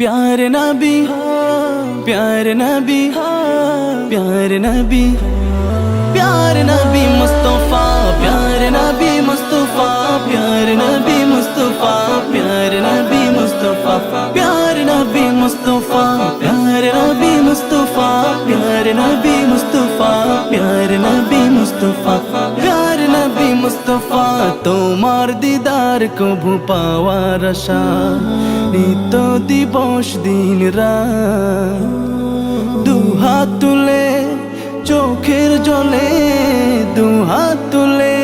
प्यारे नबी प्यारे नबी प्यारे नबी प्यारे नबी मुस्तफा प्यारे नबी मुस्तफा प्यारे नबी मुस्तफा प्यारे नबी मुस्तफा प्यारे नबी मुस्तफा प्यारे नबी मुस्तफा प्यारे नबी मुस्तफा प्यारे नबी मुस्तफा प्यारे नबी मुस्तफा তোমার দিদার কবু পাওয়ার আশা নিত্য দিবস দিন রাত দুহাত তুলে চোখের জলে দুহাত তুলে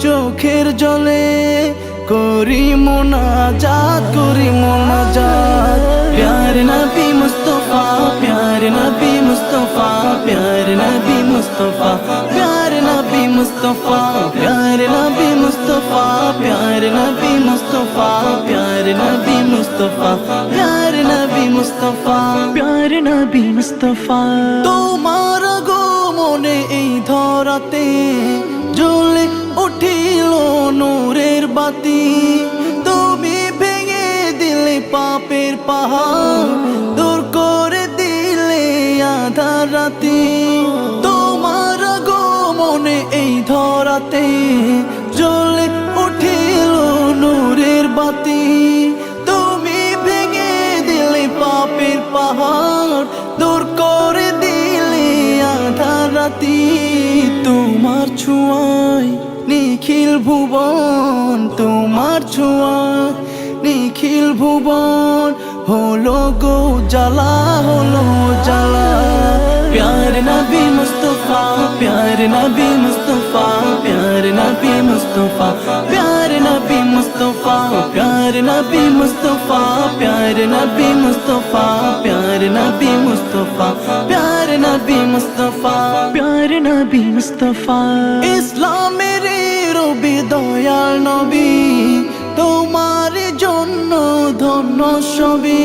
চোখের জলে করি মোনাজাত প্যারে নবী মুস্তফা প্যারে নবী মুস্তফা প্যারে নবী মুস্তফা প্যারে নবী মুস্তফা প্যারে নবী মুস্তফা প্যারে নবী মুস্তফা প্যারে নবী মুস্তফা প্যারে নবী মুস্তফা প্যারে নবী মুস্তফা তোমার মনে এই ধরাতে জ্বলে উঠিল নূরের বাতি তুমি ভেঙে দিলে পাপের পাহাড় দূর করে দিলে আধার রাতি তোমার মনে এই ধরাতে জ্বলে উঠিল নূরের বাতি তুমি ভেঙে দিলে পাপের পাহাড় দূর করে দিলে আধার রাতি তোমার ছোঁয়ায় নিখিল ভুবন তোমার ছোঁয়ায় নিখিল ভুবন হলো গো জ্বালা হলো জ্বালা প্যারে নবী মুস্তফা প্যারে নবী মুস্তফা প্যারে নবী মুস্তফা প্যারে নবী মুস্তফা প্যারে নবী মুস্তফা প্যারে নবী মুস্তফা প্যারে নবী মুস্তফা প্যারে নবী মুস্তফা প্যারে নবী মুস্তফা ইসলামের রবি দয়াল নবী তোমার জন্য ধন্য সবই।